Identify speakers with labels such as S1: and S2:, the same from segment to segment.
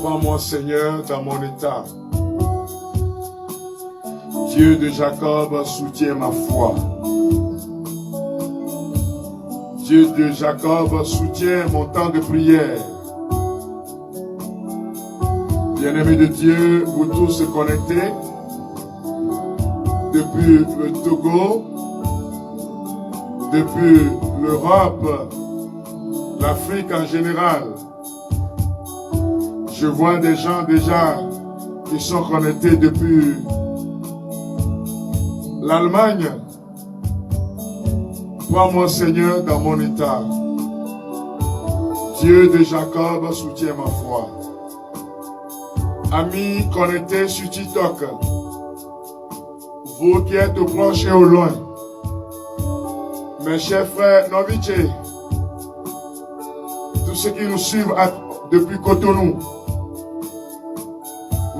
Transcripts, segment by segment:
S1: Prends-moi, Seigneur, dans mon état. Dieu de Jacob, soutiens ma foi. Dieu de Jacob, soutiens mon temps de prière. Bien-aimés de Dieu, vous tous connectés depuis le Togo, depuis l'Europe, l'Afrique en général. Je vois des gens déjà qui sont connectés depuis l'Allemagne. Prends-moi, Seigneur, dans mon état. Dieu de Jacob, soutiens ma foi. Amis connectés sur TikTok, vous qui êtes au proche et au loin, mes chers frères Novice, tous ceux qui nous suivent depuis Cotonou,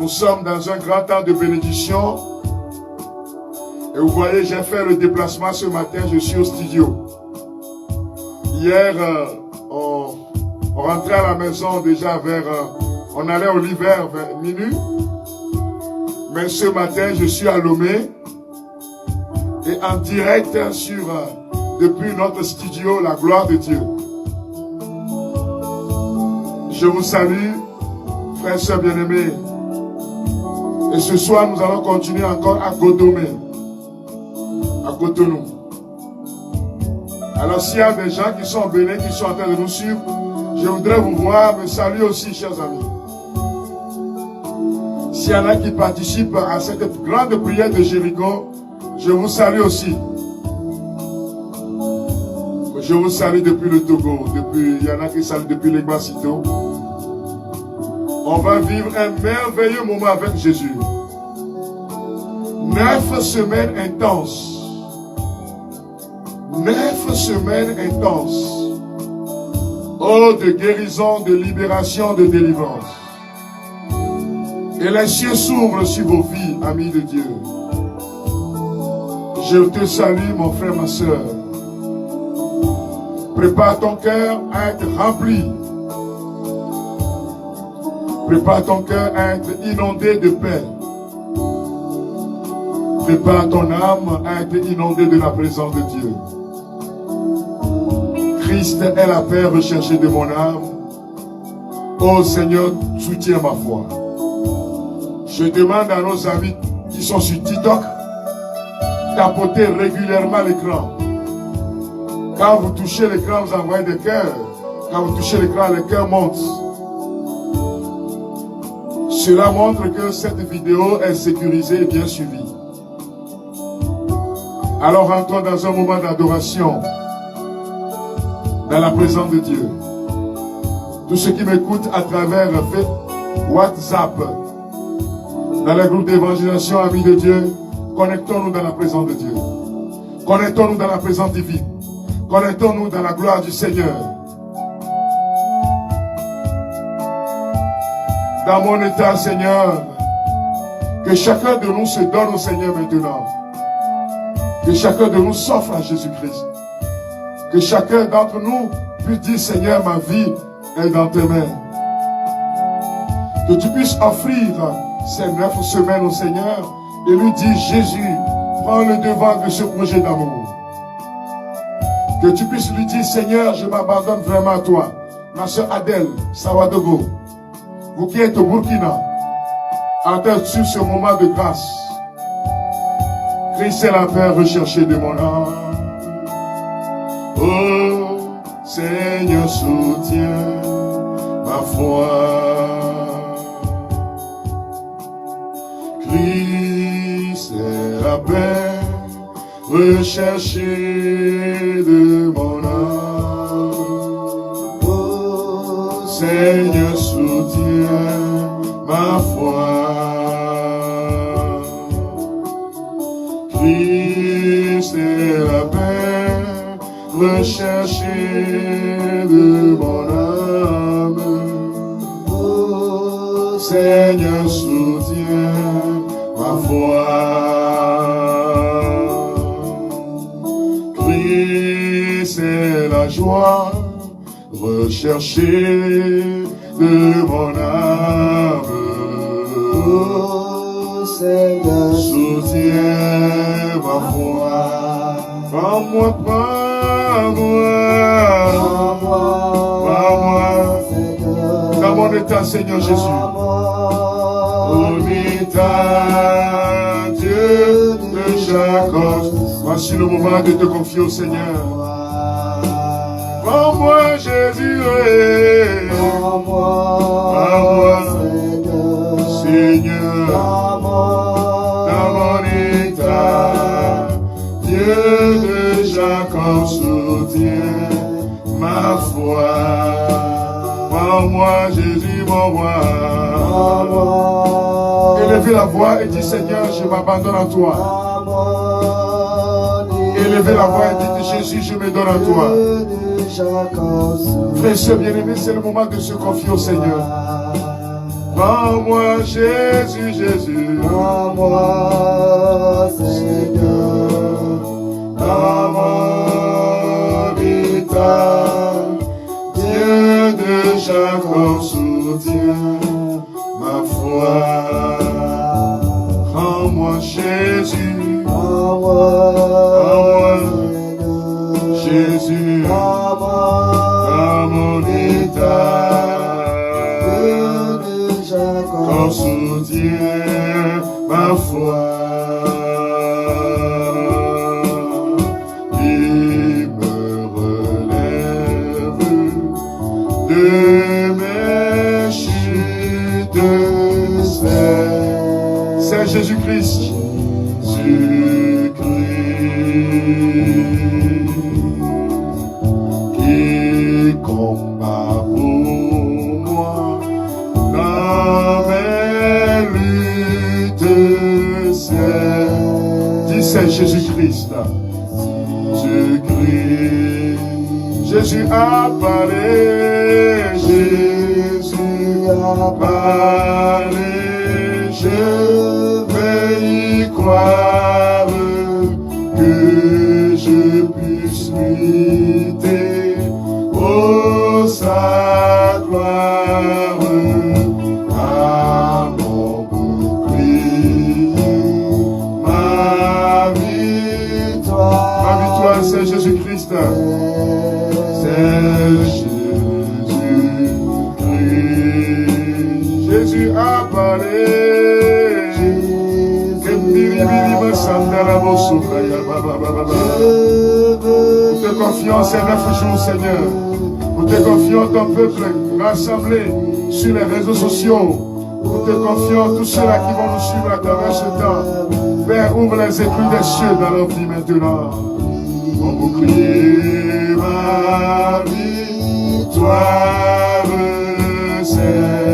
S1: nous sommes dans un grand temps de bénédiction. Et vous voyez, j'ai fait le déplacement ce matin, je suis au studio. Hier, on rentrait à la maison déjà vers... on allait au l'hiver vers minuit. Mais ce matin, je suis à Lomé. Et en direct depuis notre studio, la gloire de Dieu. Je vous salue, frères et sœurs bien-aimés. Et ce soir, nous allons continuer encore à Godomé, à Cotonou. Alors, s'il y a des gens qui sont bénis, qui sont en train de nous suivre, je voudrais vous voir, me saluer aussi, chers amis. S'il y en a qui participent à cette grande prière de Jéricho, je vous salue aussi. Je vous salue depuis le Togo, il y en a qui saluent depuis les Guacito. On va vivre un merveilleux moment avec Jésus. 9 semaines intenses. 9 semaines intenses. Oh, de guérison, de libération, de délivrance. Et les cieux s'ouvrent sur vos vies, amis de Dieu. Je te salue, mon frère, ma soeur. Prépare ton cœur à être rempli. Prépare ton cœur à être inondé de paix. Prépare ton âme à être inondée de la présence de Dieu. Christ est la paix recherchée de mon âme. Ô Seigneur, soutiens ma foi. Je demande à nos amis qui sont sur TikTok tapoter régulièrement l'écran. Quand vous touchez l'écran, vous envoyez des cœurs. Quand vous touchez l'écran, les cœurs montent. Cela montre que cette vidéo est sécurisée et bien suivie. Alors rentrons dans un moment d'adoration, dans la présence de Dieu. Tous ceux qui m'écoutent à travers WhatsApp, dans les groupes d'évangélisation, amis de Dieu, connectons-nous dans la présence de Dieu. Connectons-nous dans la présence divine. Connectons-nous dans la gloire du Seigneur. Dans mon état, Seigneur, que chacun de nous se donne au Seigneur maintenant. Que chacun de nous s'offre à Jésus-Christ. Que chacun d'entre nous puisse dire, Seigneur, ma vie est dans tes mains. Que tu puisses offrir ces 9 semaines au Seigneur et lui dire, Jésus, prends le devant de ce projet d'amour. Que tu puisses lui dire, Seigneur, je m'abandonne vraiment à toi. Ma soeur Adèle, Sawadogo, vous qui êtes au Burkina, entendez sur ce moment de grâce. Christ est la paix recherchée de mon âme. Oh, Seigneur, soutiens ma foi. Christ est la paix recherchée de mon âme. Oh, Seigneur, soutiens ma foi. Christ est la paix recherchée de mon âme. Oh, Seigneur, soutiens ma foi. Christ est la joie recherchée de mon âme.
S2: Oh Seigneur,
S1: soutiens ma foi. Prends-moi, prends-moi, dans mon état, Seigneur Jésus. Omita, Dieu de Jacob. Voici le moment de te confier au Seigneur. Prends-moi, Jésus, prends-moi, Seigneur, dans mon état. Dieu de Jacob soutient ma foi. Prends-moi, Jésus, mon roi. Élevez la voix et dis, Seigneur, je m'abandonne à toi. Élevez la voix et dites, Jésus, je me donne à toi. Frères et sœurs bien-aimés, c'est le moment de se confier au Seigneur. Prends-moi, Jésus, Jésus.
S2: Prends-moi, Seigneur.
S1: Dans mon état, Dieu de Jacob soutient ma foi. Prends-moi, Jésus. Prends-moi, Jésus. Dans mon état, qu'on soutient ma foi. Il me relève de mes chutes. C'est Jésus-Christ. Jésus-Christ qui combat pour moi dans mes luttes. Dis c'est Jésus-Christ. Jésus-Christ. Jésus a parlé. Jésus a parlé. Je vais y croire que je puisse lutter pour sa gloire. À mon bouclier, ma victoire. Ma victoire, c'est Jésus-Christ. C'est Jésus-Christ. Jésus a parlé. Nous te confions ces 9 jours, Seigneur. Nous te confions ton peuple rassemblé sur les réseaux sociaux. Nous te confions tous ceux-là qui vont nous suivre à travers ce temps. Père, ouvre les écluses des cieux dans leur vie maintenant. Mon bouclier, ma victoire, c'est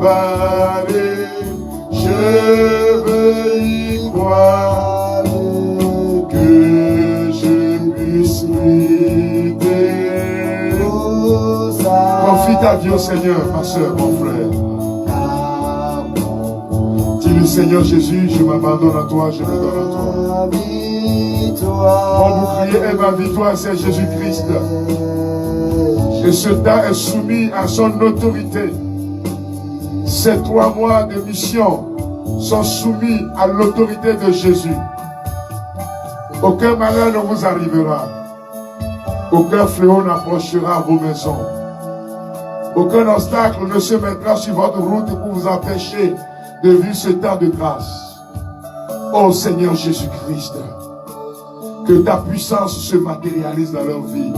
S1: parler, je veux y croire que je puisse lutter. Confie ta vie au Seigneur, ma soeur, mon frère. Dis-le, Seigneur Jésus, je m'abandonne à toi, je me donne à toi. Mon bouclier et ma victoire, c'est Jésus-Christ. Et ce temps est soumis à son autorité. Ces 3 mois de mission sont soumis à l'autorité de Jésus. Aucun malheur ne vous arrivera. Aucun fléau n'approchera vos maisons. Aucun obstacle ne se mettra sur votre route pour vous empêcher de vivre ce temps de grâce. Ô Seigneur Jésus-Christ, que ta puissance se matérialise dans leur vie.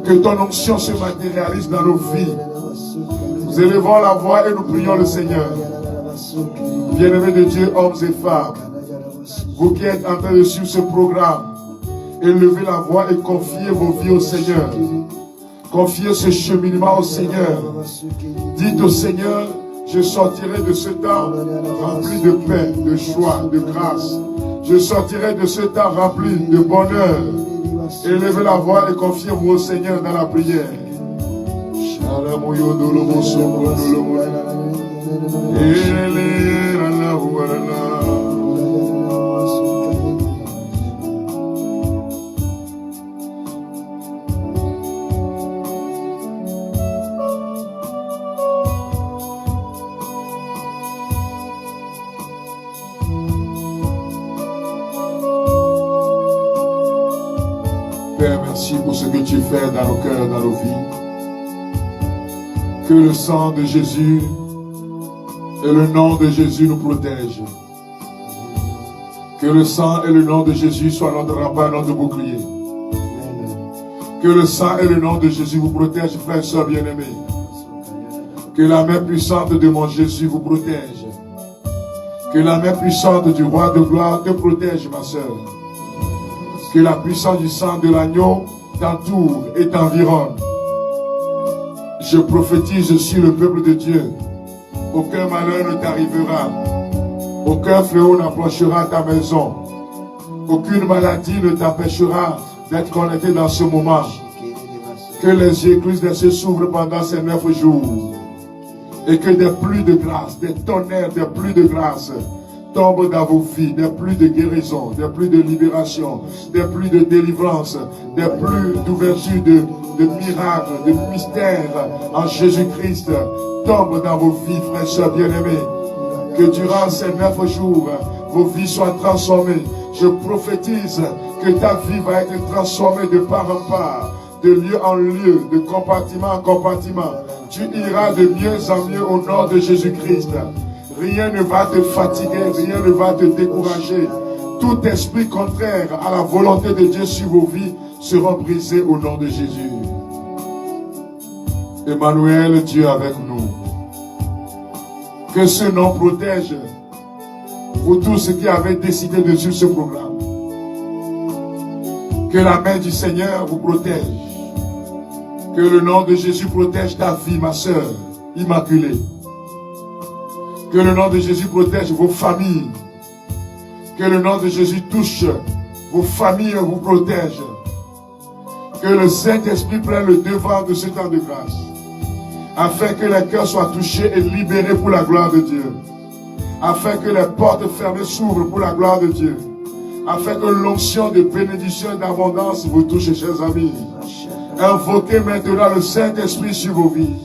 S1: Que ton onction se matérialise dans nos vies. Nous élevons la voix et nous prions le Seigneur. Bien-aimés de Dieu, hommes et femmes, vous qui êtes en train de suivre ce programme, élevez la voix et confiez vos vies au Seigneur. Confiez ce cheminement au Seigneur. Dites au Seigneur, je sortirai de ce temps rempli de paix, de joie, de grâce. Je sortirai de ce temps rempli de bonheur. Élevez la voix et confiez-vous au Seigneur dans la prière. merci pour ce que tu fais dans nos cœurs, dans nos vies. Que le sang de Jésus et le nom de Jésus nous protègent. Que le sang et le nom de Jésus soient notre rempart, notre bouclier. Que le sang et le nom de Jésus vous protègent, frères et sœurs bien-aimés. Que la main puissante de mon Jésus vous protège. Que la main puissante du roi de gloire te protège, ma sœur. Que la puissance du sang de l'agneau t'entoure et t'environne. Je prophétise sur le peuple de Dieu. Aucun malheur ne t'arrivera. Aucun fléau n'approchera ta maison. Aucune maladie ne t'empêchera d'être connecté dans ce moment. Que les écluses des cieux s'ouvrent pendant ces 9 jours. Et que des pluies de grâce, des tonnerres, des pluies de grâce tombent dans vos vies, des pluies de guérison, des pluies de libération, des pluies de délivrance, des pluies d'ouverture, de miracles, de mystères en Jésus-Christ tombent dans vos vies, frères et sœurs bien-aimés. Que durant ces 9 jours, vos vies soient transformées. Je prophétise que ta vie va être transformée de part en part, de lieu en lieu, de compartiment en compartiment. Tu iras de mieux en mieux au nom de Jésus-Christ. Rien ne va te fatiguer, rien ne va te décourager. Tout esprit contraire à la volonté de Dieu sur vos vies sera brisé au nom de Jésus. Emmanuel, Dieu avec nous. Que ce nom protège vous tous qui avez décidé de suivre ce programme. Que la main du Seigneur vous protège. Que le nom de Jésus protège ta vie, ma sœur immaculée. Que le nom de Jésus protège vos familles. Que le nom de Jésus touche vos familles, vous protège. Que le Saint-Esprit prenne le devant de ce temps de grâce. Afin que les cœurs soient touchés et libérés pour la gloire de Dieu. Afin que les portes fermées s'ouvrent pour la gloire de Dieu. Afin que l'onction de bénédiction et d'abondance vous touche, chers amis. Invoquez maintenant le Saint-Esprit sur vos vies.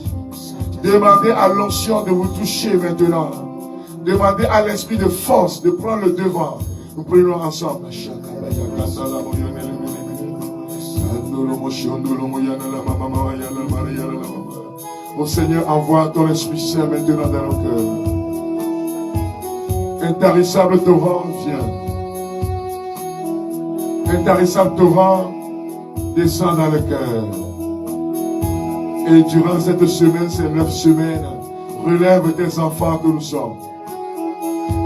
S1: Demandez à l'onction de vous toucher maintenant. Demandez à l'esprit de force de prendre le devant. Nous prenons ensemble. Ô Seigneur, envoie ton Esprit Saint maintenant dans nos cœurs. Intarissable torrent, viens. Intarissable torrent, descend dans le cœur. Et durant cette semaine, ces 9 semaines, relève tes enfants que nous sommes.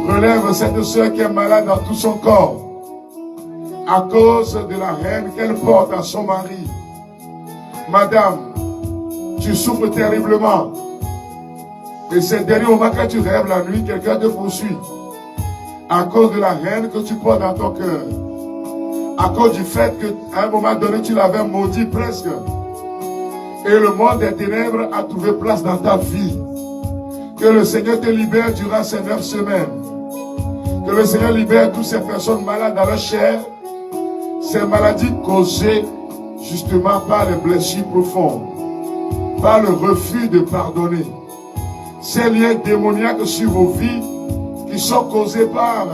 S1: Relève cette soeur qui est malade dans tout son corps. À cause de la haine qu'elle porte à son mari. Madame, tu souffres terriblement. Et ces derniers moments que tu rêves la nuit, quelqu'un te poursuit. À cause de la haine que tu portes dans ton cœur. À cause du fait qu'à un moment donné, tu l'avais maudit presque. Et le monde des ténèbres a trouvé place dans ta vie. Que le Seigneur te libère durant ces 9 semaines. Que le Seigneur libère toutes ces personnes malades dans leur chair. Ces maladies causées justement par les blessures profondes. Par le refus de pardonner. Ces liens démoniaques sur vos vies qui sont causés par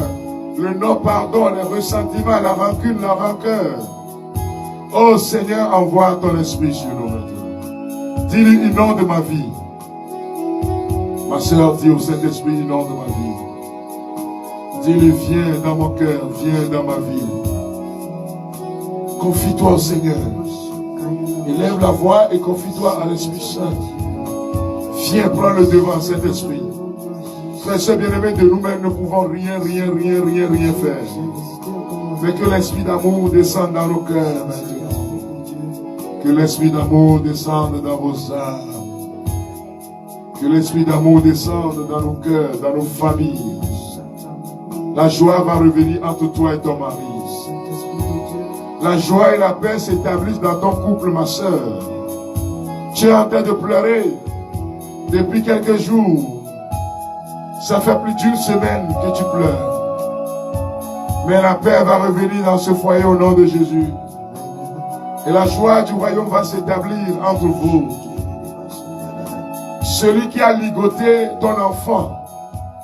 S1: le non-pardon, les ressentiments, la rancune, la rancœur. Oh Seigneur, envoie ton esprit sur nous maintenant. Dis-lui, inonde ma vie. Ma soeur, dis au Saint-Esprit, inonde ma vie. Dis-lui, viens dans mon cœur, viens dans ma vie. Confie-toi au Seigneur. Élève la voix et confie-toi à l'Esprit Saint. Viens prendre le devant, Saint-Esprit. Frères et sœurs bien-aimés, de nous-mêmes ne pouvons rien faire. Mais que l'esprit d'amour descende dans nos cœurs maintenant. Que l'esprit d'amour descende dans vos âmes. Que l'esprit d'amour descende dans nos cœurs, dans nos familles. La joie va revenir entre toi et ton mari. La joie et la paix s'établissent dans ton couple, ma soeur. Tu es en train de pleurer depuis quelques jours. Ça fait plus d'1 semaine que tu pleures. Mais la paix va revenir dans ce foyer au nom de Jésus. Et la joie du royaume va s'établir entre vous. Celui qui a ligoté ton enfant,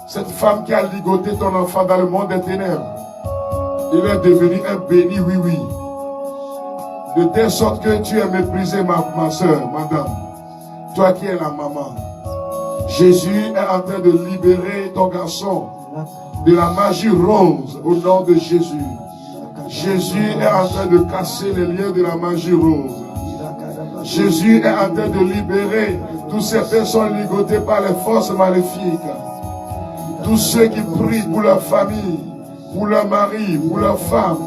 S1: cette femme qui a ligoté ton enfant dans le monde des ténèbres, il est devenu un béni, oui. De telle sorte que tu es méprisé, ma soeur, madame. Toi qui es la maman. Jésus est en train de libérer ton garçon de la magie rose au nom de Jésus. Jésus est en train de casser les liens de la magie rose. Jésus est en train de libérer toutes ces personnes ligotées par les forces maléfiques. Tous ceux qui prient pour leur famille, pour leur mari, pour leur femme.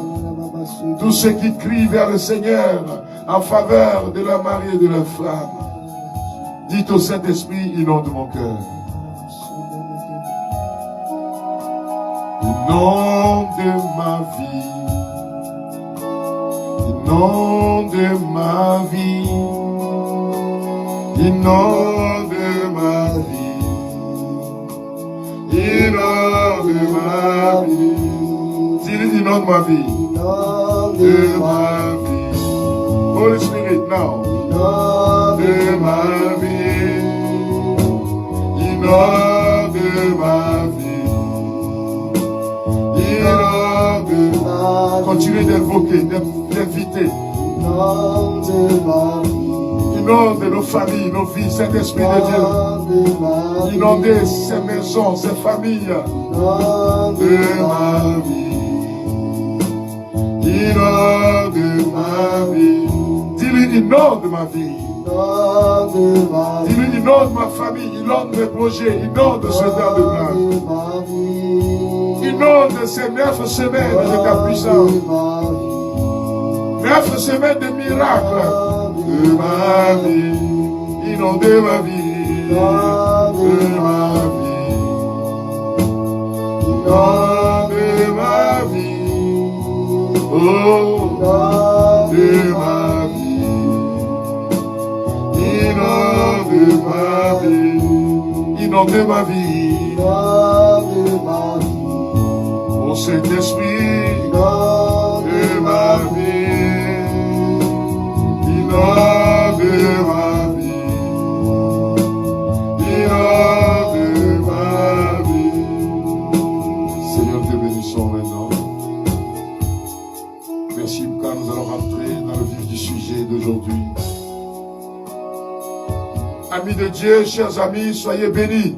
S1: Tous ceux qui crient vers le Seigneur en faveur de leur mari et de leur femme. Dites au Saint-Esprit, inonde mon cœur. Inonde ma vie. Inonde ma vie. Inonde ma vie. Inonde ma vie. Dis-le, inonde ma vie. De ma vie. Holy Spirit, now. De ma vie. Inonde ma vie. Inonde ma vie. Continuez d'invoquer, d'inviter. Inonde nos familles, nos vies, Saint-Esprit de Dieu. Inondez ces maisons, ces familles. De ma vie. Inonde ma vie. Dis-lui, inonde ma vie. Dis-lui, inonde ma famille, inonde mes projets, inonde ce temps de grâce. Inonde ces 9 semaines de ta puissance. 9 semaines de miracles. De ma vie. Inonde ma vie. De ma vie. Inonde ma vie. Oh, de ma vie, inonde ma vie, inonde ma vie, oh Saint-Esprit, de ma vie, inonde ma vie, inonde ma vie. Seigneur, te bénissons maintenant. Merci, car nous allons rentrer dans le vif du sujet d'aujourd'hui. Amis de Dieu, chers amis, soyez bénis.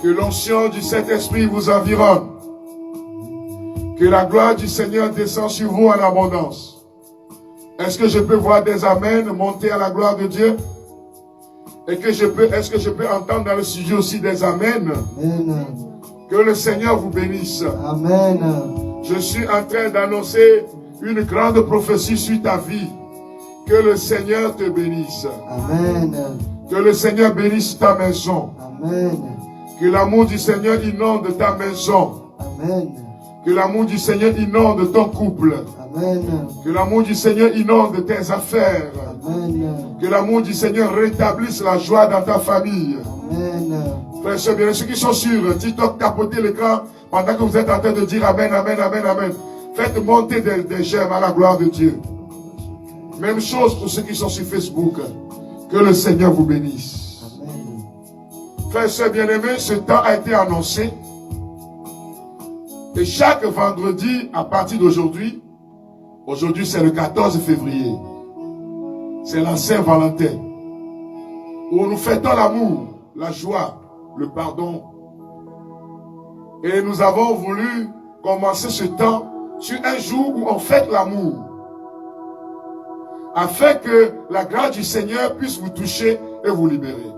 S1: Que l'onction du Saint-Esprit vous environne. Que la gloire du Seigneur descende sur vous en abondance. Est-ce que je peux voir des amens monter à la gloire de Dieu? Est-ce que je peux entendre dans le sujet aussi des amens?
S2: Amen.
S1: Que le Seigneur vous bénisse.
S2: Amen.
S1: Je suis en train d'annoncer une grande prophétie sur ta vie. Que le Seigneur te bénisse.
S2: Amen.
S1: Que le Seigneur bénisse ta maison.
S2: Amen.
S1: Que l'amour du Seigneur inonde ta maison.
S2: Amen.
S1: Que l'amour du Seigneur inonde ton couple.
S2: Amen.
S1: Que l'amour du Seigneur inonde tes affaires.
S2: Amen.
S1: Que l'amour du Seigneur rétablisse la joie dans ta famille.
S2: Amen.
S1: Frères et sœurs bien, ceux qui sont sur TikTok, tapotez l'écran pendant que vous êtes en train de dire Amen, Amen, Amen, Amen. Faites monter des j'aime à la gloire de Dieu. Même chose pour ceux qui sont sur Facebook. Que le Seigneur vous bénisse.
S2: Amen.
S1: Frères et sœurs bien-aimés, ce temps a été annoncé. Et chaque vendredi, à partir d'aujourd'hui, aujourd'hui c'est le 14 février, c'est la Saint-Valentin, où nous fêtons l'amour, la joie, le pardon. Et nous avons voulu commencer ce temps sur un jour où on fête l'amour, afin que la grâce du Seigneur puisse vous toucher et vous libérer.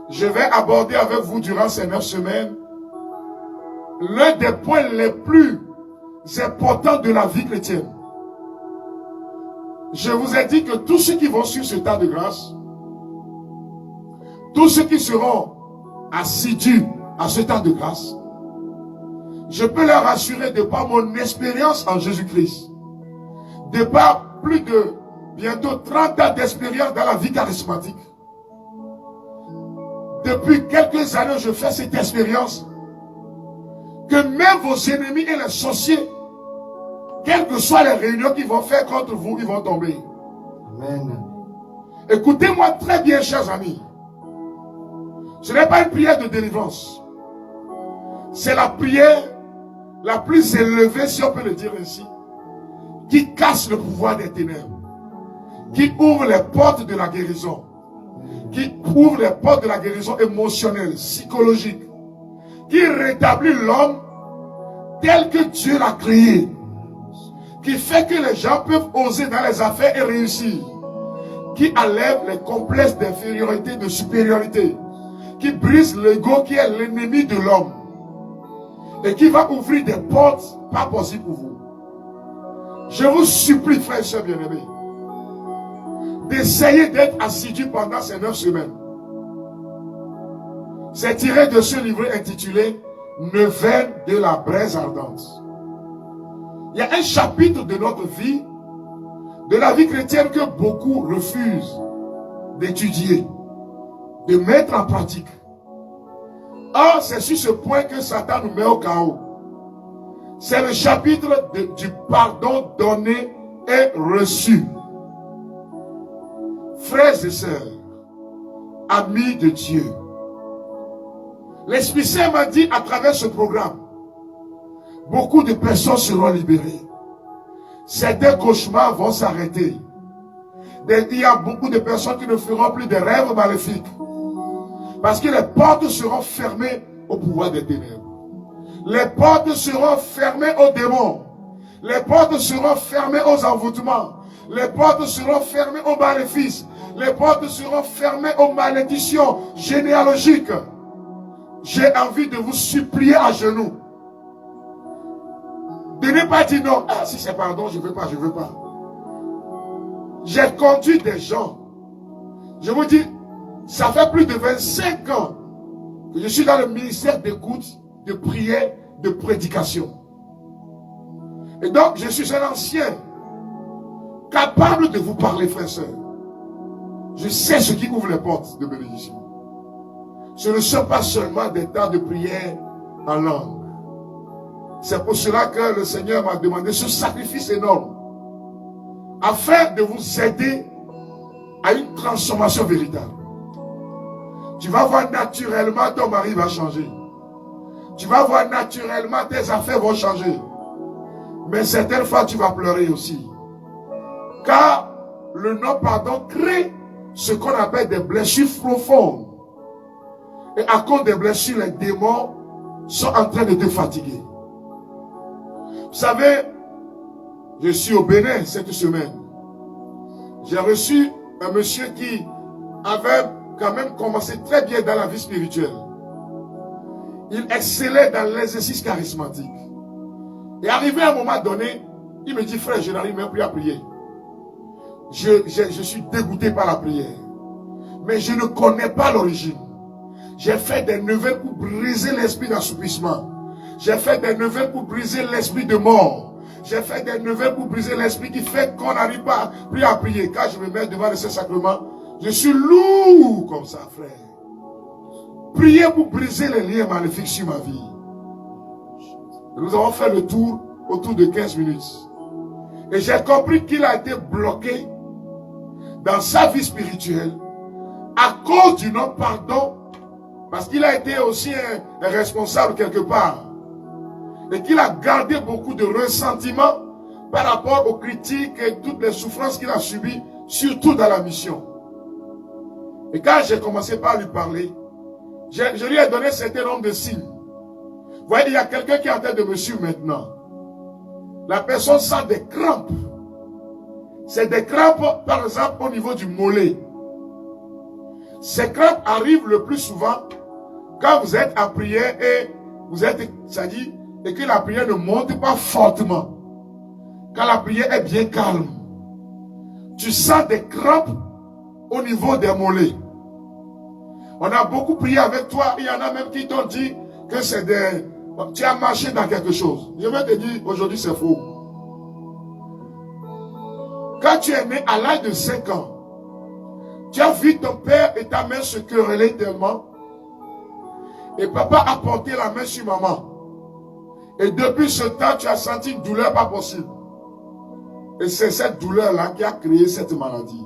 S1: Je vais aborder avec vous durant ces 9 semaines l'un des points les plus importants de la vie chrétienne. Je vous ai dit que tous ceux qui vont suivre ce temps de grâce, tous ceux qui seront assidus à ce temps de grâce, je peux leur assurer de par mon expérience en Jésus-Christ, de par plus de bientôt 30 ans d'expérience dans la vie charismatique. Depuis quelques années, je fais cette expérience que même vos ennemis et les sorciers, quelles que soient les réunions qu'ils vont faire contre vous, ils vont tomber.
S2: Amen.
S1: Écoutez-moi très bien, chers amis. Ce n'est pas une prière de délivrance. C'est la prière la plus élevée, si on peut le dire ainsi, qui casse le pouvoir des ténèbres, qui ouvre les portes de la guérison, qui ouvre les portes de la guérison émotionnelle, psychologique, qui rétablit l'homme tel que Dieu l'a créé, qui fait que les gens peuvent oser dans les affaires et réussir, qui enlève les complexes d'infériorité, de supériorité, qui brise l'ego qui est l'ennemi de l'homme et qui va ouvrir des portes pas possibles pour vous. Je vous supplie, frères et sœurs bien-aimés, d'essayer d'être assidus pendant ces 9 semaines. C'est tiré de ce livre intitulé Neuvaine de la braise ardente. Il y a un chapitre de notre vie, de la vie chrétienne, que beaucoup refusent d'étudier, de mettre en pratique. Or, c'est sur ce point que Satan nous met au chaos. C'est le chapitre du pardon donné et reçu. Frères et sœurs, amis de Dieu, l'Esprit Saint m'a dit à travers ce programme, beaucoup de personnes seront libérées. Certains cauchemars vont s'arrêter. Il y a beaucoup de personnes qui ne feront plus de rêves maléfiques. Parce que les portes seront fermées au pouvoir des ténèbres. Les portes seront fermées aux démons. Les portes seront fermées aux envoûtements. Les portes seront fermées aux maléfices. Les portes seront fermées aux malédictions généalogiques. J'ai envie de vous supplier à genoux. De ne pas dire non. Ah, si c'est pardon, je ne veux pas, je ne veux pas. J'ai conduit des gens. Je vous dis, ça fait plus de 25 ans que je suis dans le ministère d'écoute, de prière, de prédication. Et donc, je suis un ancien, capable de vous parler, frères et sœurs. Je sais ce qui ouvre les portes de bénédiction. Ce ne sont pas seulement des temps de prière en langue. C'est pour cela que le Seigneur m'a demandé ce sacrifice énorme, afin de vous aider à une transformation véritable. Tu vas voir naturellement ton mari va changer. Tu vas voir naturellement tes affaires vont changer. Mais certaines fois tu vas pleurer aussi. Car le non-pardon crée ce qu'on appelle des blessures profondes. Et à cause des blessures, les démons sont en train de te fatiguer. Vous savez, je suis au Bénin cette semaine. J'ai reçu un monsieur qui avait quand même commencé très bien dans la vie spirituelle. Il excellait dans l'exercice charismatique. Et arrivé à un moment donné, il me dit, frère, je n'arrive même plus à prier. Je suis dégoûté par la prière. Mais je ne connais pas l'origine. J'ai fait des neuvaines pour briser l'esprit d'assoupissement. J'ai fait des neuvaines pour briser l'esprit de mort. J'ai fait des neuvaines pour briser l'esprit qui fait qu'on n'arrive pas plus à prier. Quand je me mets devant ces sacrements, je suis lourd comme ça, frère. Priez pour briser les liens maléfiques sur ma vie. Nous avons fait le tour autour de 15 minutes. Et j'ai compris qu'il a été bloqué dans sa vie spirituelle à cause du non-pardon, parce qu'il a été aussi un responsable quelque part. Et qu'il a gardé beaucoup de ressentiments par rapport aux critiques et toutes les souffrances qu'il a subies, surtout dans la mission. Et quand j'ai commencé par lui parler, je lui ai donné un certain nombre de signes. Vous voyez, il y a quelqu'un qui est en train de me suivre maintenant. La personne sent des crampes. C'est des crampes, par exemple, au niveau du mollet. Ces crampes arrivent le plus souvent quand vous êtes en prière et vous êtes, c'est-à-dire, et que la prière ne monte pas fortement. Quand la prière est bien calme, tu sens des crampes au niveau des mollets. On a beaucoup prié avec toi. Il y en a même qui t'ont dit que c'est des... Tu as marché dans quelque chose. Je vais te dire, aujourd'hui c'est faux. Quand tu es né à l'âge de 5 ans, tu as vu ton père et ta mère se quereller tellement. Et papa a porté la main sur maman. Et depuis ce temps, tu as senti une douleur pas possible. Et c'est cette douleur-là qui a créé cette maladie.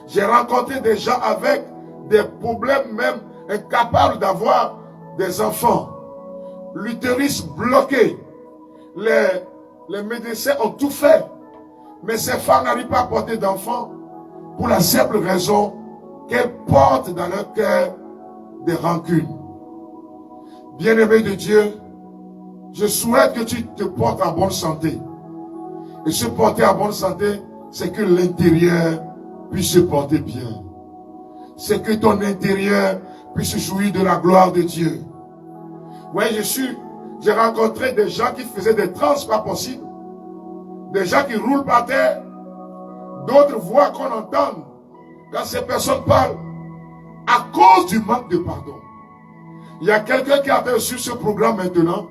S1: J'ai rencontré des gens avec des problèmes même incapables d'avoir des enfants. L'utérus bloqué. les médecins ont tout fait. Mais ces femmes n'arrivent pas à porter d'enfants pour la simple raison qu'elles portent dans leur cœur des rancunes. Bien-aimé de Dieu, je souhaite que tu te portes en bonne santé. Et se porter en bonne santé, c'est que l'intérieur puisse se porter bien. C'est que ton intérieur puisse jouir de la gloire de Dieu. Oui, j'ai rencontré des gens qui faisaient des trans pas possibles. Des gens qui roulent par terre. D'autres voix qu'on entend quand ces personnes parlent à cause du manque de pardon. Il y a quelqu'un qui a reçu ce programme maintenant.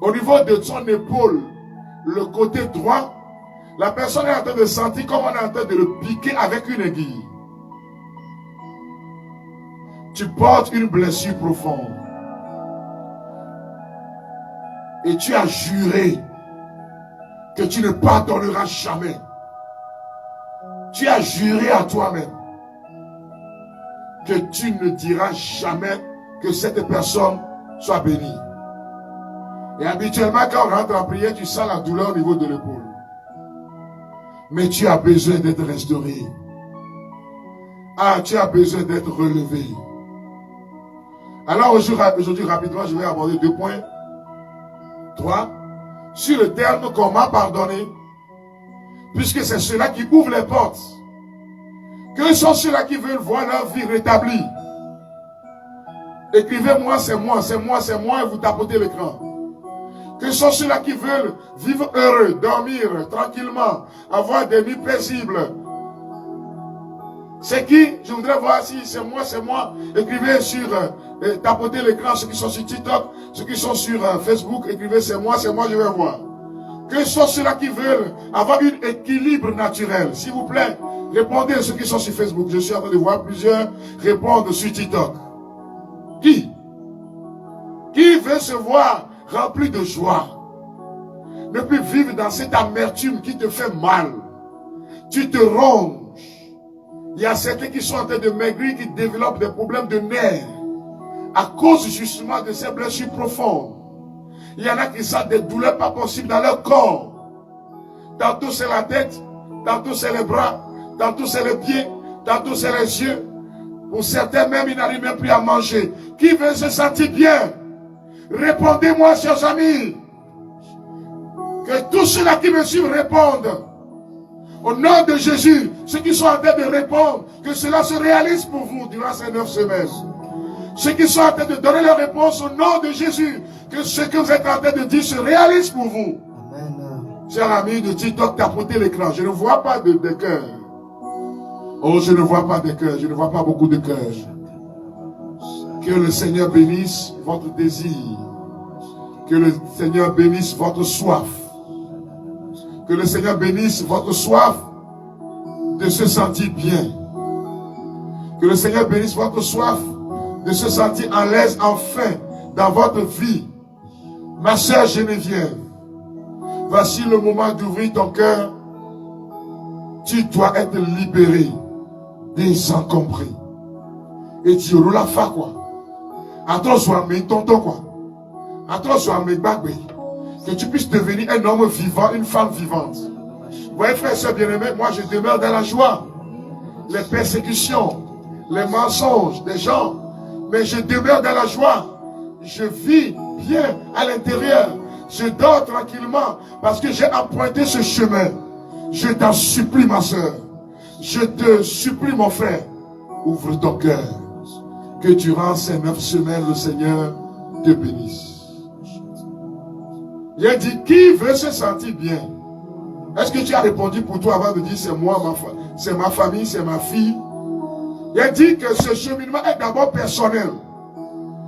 S1: Au niveau de son épaule, le côté droit, la personne est en train de sentir comme on est en train de le piquer avec une aiguille. Tu portes une blessure profonde. Et tu as juré que tu ne pardonneras jamais. Tu as juré à toi-même que tu ne diras jamais que cette personne soit bénie. Et habituellement, quand on rentre en prière, tu sens la douleur au niveau de l'épaule. Mais tu as besoin d'être restauré. Ah, tu as besoin d'être relevé. Alors aujourd'hui, rapidement, je vais aborder 2 points. 3. Sur le terme comment pardonner. Puisque c'est ceux-là qui ouvrent les portes. Que sont ceux-là qui veulent voir leur vie rétablie. Écrivez-moi, c'est moi, c'est moi, c'est moi, et vous tapotez l'écran. Que sont ceux-là qui veulent vivre heureux, dormir tranquillement, avoir des nuits paisibles. C'est qui? Je voudrais voir si c'est moi, c'est moi. Écrivez sur, tapotez l'écran, ceux qui sont sur TikTok, ceux qui sont sur Facebook, écrivez c'est moi, je vais voir. Que sont ceux-là qui veulent avoir un équilibre naturel? S'il vous plaît, répondez à ceux qui sont sur Facebook. Je suis en train de voir plusieurs répondre sur TikTok. Qui veut se voir rempli de joie? Ne plus vivre dans cette amertume qui te fait mal. Tu te ronges. Il y a certains qui sont en train de maigrir, qui développent des problèmes de nerfs à cause justement de ces blessures profondes. Il y en a qui sentent des douleurs pas possibles dans leur corps. Tantôt c'est la tête, tantôt c'est les bras, tantôt c'est les pieds, tantôt c'est les yeux. Pour certains même, ils n'arrivent même plus à manger. Qui veut se sentir bien? Répondez-moi, chers amis. Que tous ceux-là qui me suivent répondent. Au nom de Jésus, ceux qui sont en train de répondre, que cela se réalise pour vous durant ces 9 semaines. Ceux qui sont en train de donner leur réponse au nom de Jésus, que ce que vous êtes en train de dire se réalise pour vous. Amen. Chers amis de TikTok, tapotez l'écran. Je ne vois pas de cœur. Oh, je ne vois pas de cœur. Je ne vois pas beaucoup de cœur. Que le Seigneur bénisse votre désir. Que le Seigneur bénisse votre soif. Que le Seigneur bénisse votre soif de se sentir bien. Que le Seigneur bénisse votre soif de se sentir en l'aise enfin dans votre vie. Ma sœur Geneviève, voici le moment d'ouvrir ton cœur. Tu dois être libéré des incompris. Et tu roules la fa quoi. Attends-toi, mais tonton quoi. Attends-toi, mais bagbe. Que tu puisses devenir un homme vivant, une femme vivante. Vous voyez, frères et sœurs bien-aimés, moi je demeure dans la joie. Les persécutions, les mensonges des gens, mais je demeure dans la joie. Je vis bien à l'intérieur. Je dors tranquillement parce que j'ai emprunté ce chemin. Je t'en supplie, ma soeur. Je te supplie, mon frère. Ouvre ton cœur. Que durant ces 9 semaines, le Seigneur te bénisse. Il a dit, qui veut se sentir bien? Est-ce que tu as répondu pour toi avant de dire, c'est moi, c'est ma famille, c'est ma fille? Il a dit que ce cheminement est d'abord personnel.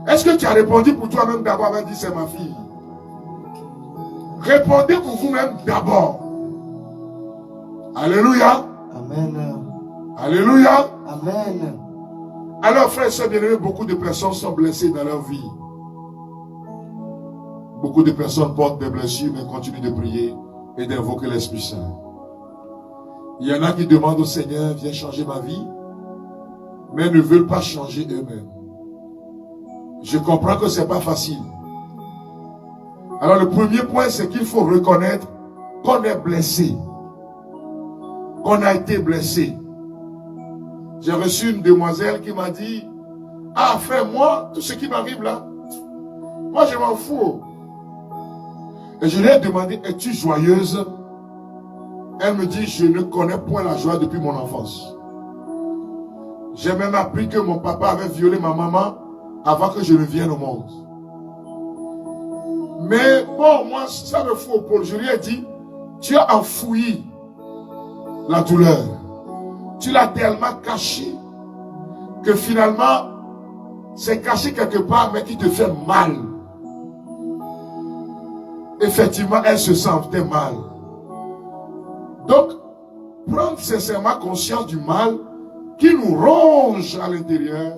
S1: Est-ce que tu as répondu pour toi-même d'abord avant de dire, c'est ma fille? Répondez pour vous-même d'abord. Alléluia.
S2: Amen.
S1: Alléluia.
S2: Amen.
S1: Alors, frères et sœurs bien-aimés, beaucoup de personnes sont blessées dans leur vie. Beaucoup de personnes portent des blessures, mais continuent de prier et d'invoquer l'Esprit Saint. Il y en a qui demandent au Seigneur, viens changer ma vie, mais ne veulent pas changer eux-mêmes. Je comprends que ce n'est pas facile. Alors le premier point, c'est qu'il faut reconnaître qu'on est blessé, qu'on a été blessé. J'ai reçu une demoiselle qui m'a dit, ah frère, moi, tout ce qui m'arrive là, moi je m'en fous. Et je lui ai demandé, es-tu joyeuse? Elle me dit, je ne connais point la joie depuis mon enfance. J'ai même appris que mon papa avait violé ma maman avant que je ne vienne au monde. Mais bon, moi, ça me fout au pôle. Je lui ai dit, tu as enfoui la douleur. Tu l'as tellement caché que finalement, c'est caché quelque part, mais qui te fait mal. Effectivement, elle se sentait mal. Donc, prendre sincèrement conscience du mal qui nous ronge à l'intérieur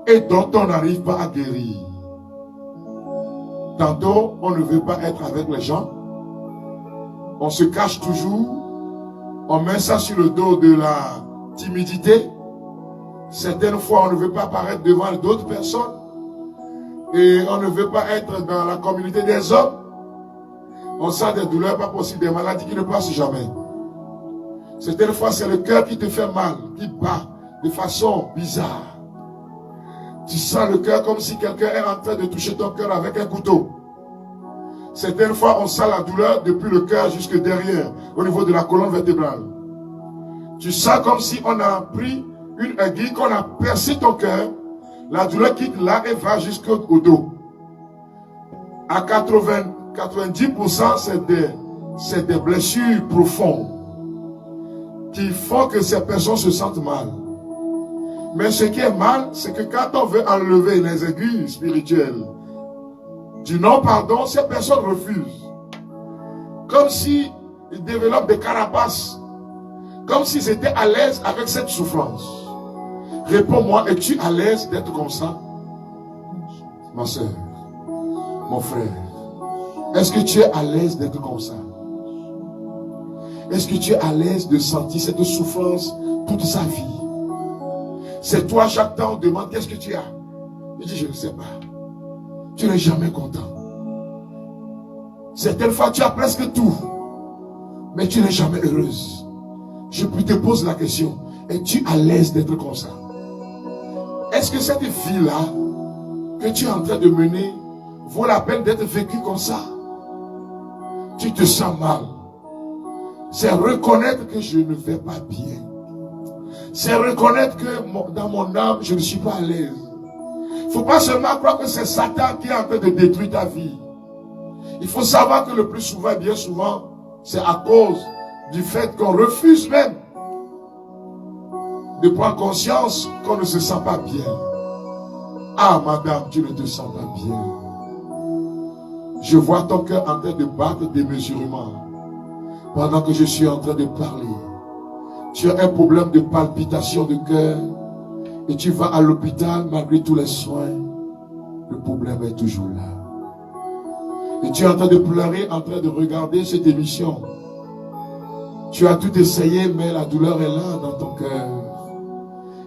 S1: et dont on n'arrive pas à guérir. Tantôt, on ne veut pas être avec les gens. On se cache toujours. On met ça sur le dos de la timidité. Certaines fois, on ne veut pas apparaître devant d'autres personnes. Et on ne veut pas être dans la communauté des hommes. On sent des douleurs pas possibles, des maladies qui ne passent jamais. Certaines fois, c'est le cœur qui te fait mal, qui bat de façon bizarre. Tu sens le cœur comme si quelqu'un est en train de toucher ton cœur avec un couteau. Certaines fois, on sent la douleur depuis le cœur jusque derrière, au niveau de la colonne vertébrale. Tu sens comme si on a pris une aiguille, qu'on a percé ton cœur. La douleur quitte là et va jusqu'au dos. À 90%, c'est des blessures profondes qui font que ces personnes se sentent mal. Mais ce qui est mal, c'est que quand on veut enlever les aiguilles spirituelles du non-pardon, ces personnes refusent. Comme s'ils développent des carapaces. Comme s'ils étaient à l'aise avec cette souffrance. Réponds-moi, es-tu à l'aise d'être comme ça? Ma soeur, mon frère, est-ce que tu es à l'aise d'être comme ça? Est-ce que tu es à l'aise de sentir cette souffrance toute sa vie? C'est toi, chaque temps, on demande, qu'est-ce que tu as? Il dit, je ne sais pas. Tu n'es jamais content. Certaines fois, tu as presque tout, mais tu n'es jamais heureuse. Je te pose la question, es-tu à l'aise d'être comme ça? Est-ce que cette vie-là que tu es en train de mener vaut la peine d'être vécue comme ça? Tu te sens mal. C'est reconnaître que je ne vais pas bien. C'est reconnaître que dans mon âme, je ne suis pas à l'aise. Il ne faut pas seulement croire que c'est Satan qui est en train de détruire ta vie. Il faut savoir que le plus souvent, bien souvent, c'est à cause du fait qu'on refuse même de prendre conscience qu'on ne se sent pas bien. Ah, madame, tu ne te sens pas bien. Je vois ton cœur en train de battre démesurément pendant que je suis en train de parler. Tu as un problème de palpitation de cœur et tu vas à l'hôpital malgré tous les soins. Le problème est toujours là. Et tu es en train de pleurer, en train de regarder cette émission. Tu as tout essayé, mais la douleur est là dans ton cœur.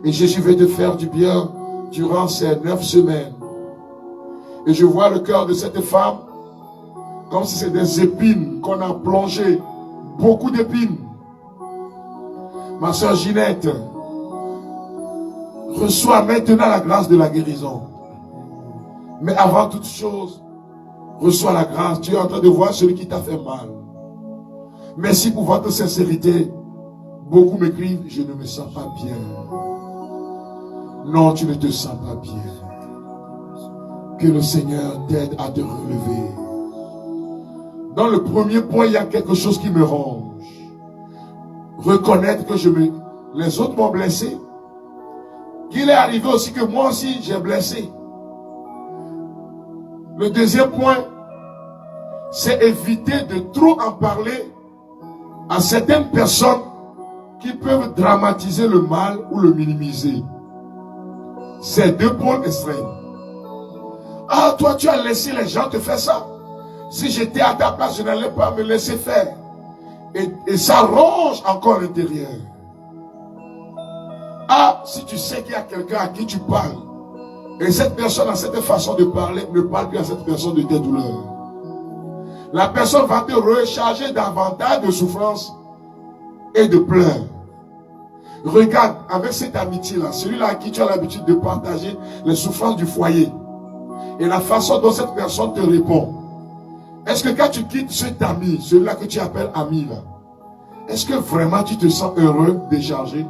S1: Et Jésus veut te faire du bien durant ces 9 semaines. Et je vois le cœur de cette femme comme si c'était des épines qu'on a plongées. Beaucoup d'épines. Ma soeur Ginette, reçois maintenant la grâce de la guérison. Mais avant toute chose, reçois la grâce. Tu es en train de voir celui qui t'a fait mal. Merci pour votre sincérité. Beaucoup m'écrivent, je ne me sens pas bien. Non, tu ne te sens pas bien. Que le Seigneur t'aide à te relever. Dans le premier point, il y a quelque chose qui me ronge. Reconnaître que les autres m'ont blessé. Qu'il est arrivé aussi que moi aussi j'ai blessé. Le deuxième point, c'est éviter de trop en parler à certaines personnes qui peuvent dramatiser le mal ou le minimiser. C'est 2 points extrêmes. Ah, toi tu as laissé les gens te faire ça. Si j'étais à ta place, je n'allais pas me laisser faire. Et ça ronge encore l'intérieur. Ah, si tu sais qu'il y a quelqu'un à qui tu parles, et cette personne a cette façon de parler, ne parle plus à cette personne de tes douleurs. la personne va te recharger davantage de souffrance et de pleurs. Regarde, avec cette amitié-là, celui-là à qui tu as l'habitude de partager les souffrances du foyer et la façon dont cette personne te répond. Est-ce que quand tu quittes cet ami, celui-là que tu appelles ami, là, est-ce que vraiment tu te sens heureux, déchargé?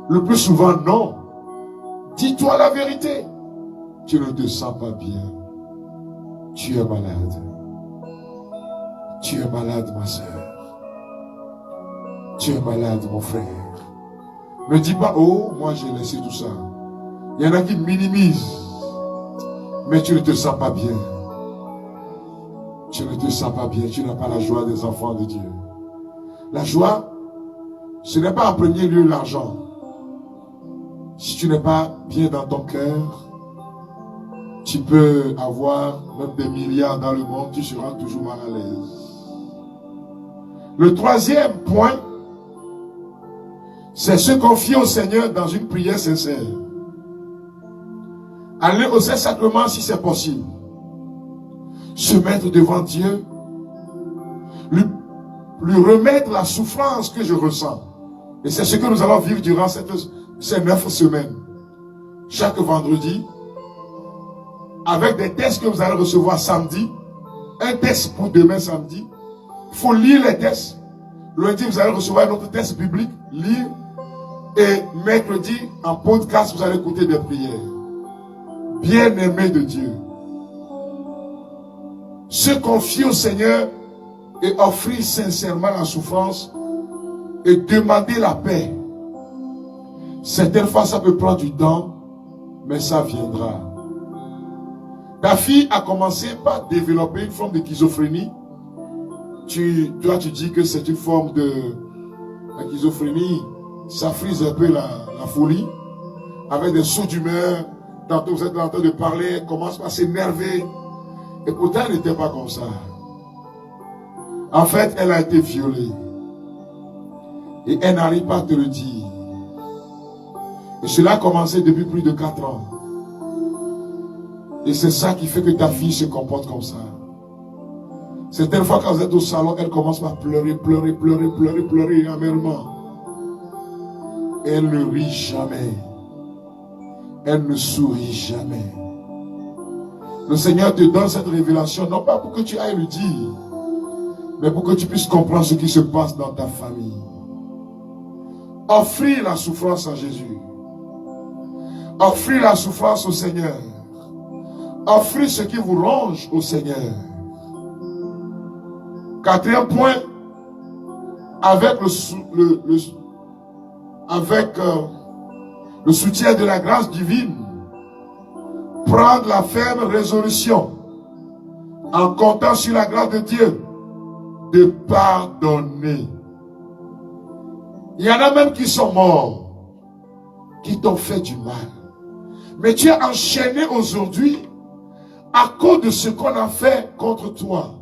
S1: Le plus souvent, non. Dis-toi la vérité. Tu ne te sens pas bien. Tu es malade. Tu es malade, ma soeur. Tu es malade, mon frère. Ne dis pas, oh, moi j'ai laissé tout ça. Il y en a qui minimisent. Mais tu ne te sens pas bien. Tu ne te sens pas bien. Tu n'as pas la joie des enfants de Dieu. La joie, ce n'est pas en premier lieu l'argent. Si tu n'es pas bien dans ton cœur, tu peux avoir même des milliards dans le monde, tu seras toujours mal à l'aise. Le troisième point, c'est se confier au Seigneur dans une prière sincère. Aller au Saint-Sacrement si c'est possible. Se mettre devant Dieu, lui remettre la souffrance que je ressens. Et c'est ce que nous allons vivre durant ces 9 semaines. Chaque vendredi, avec des tests que vous allez recevoir samedi, un test pour demain samedi. Il faut lire les tests. Lundi, vous allez recevoir un autre test biblique, lire. Et mercredi, en podcast, vous allez écouter des prières. Bien-aimé de Dieu. Se confier au Seigneur et offrir sincèrement la souffrance et demander la paix. Certaines fois, ça peut prendre du temps, mais ça viendra. Ta fille a commencé par développer une forme de schizophrénie. Toi, tu dis que c'est une forme de la schizophrénie. Ça frise un peu la folie. Avec des sauts d'humeur. Tantôt vous êtes en train de parler, elle commence à s'énerver. Et pourtant, elle n'était pas comme ça. En fait, elle a été violée. Et elle n'arrive pas à te le dire. Et cela a commencé depuis plus de 4 ans. Et c'est ça qui fait que ta fille se comporte comme ça. Certaines fois quand vous êtes au salon, elle commence à pleurer amèrement. Elle ne rit jamais. Elle ne sourit jamais. Le Seigneur te donne cette révélation, non pas pour que tu ailles lui dire, mais pour que tu puisses comprendre ce qui se passe dans ta famille. Offrir la souffrance à Jésus. Offrir la souffrance au Seigneur. Offrir ce qui vous ronge au Seigneur. 4e point, avec le soutien de la grâce divine, prendre la ferme résolution, en comptant sur la grâce de Dieu, de pardonner. Il y en a même qui sont morts, qui t'ont fait du mal. Mais tu es enchaîné aujourd'hui à cause de ce qu'on a fait contre toi.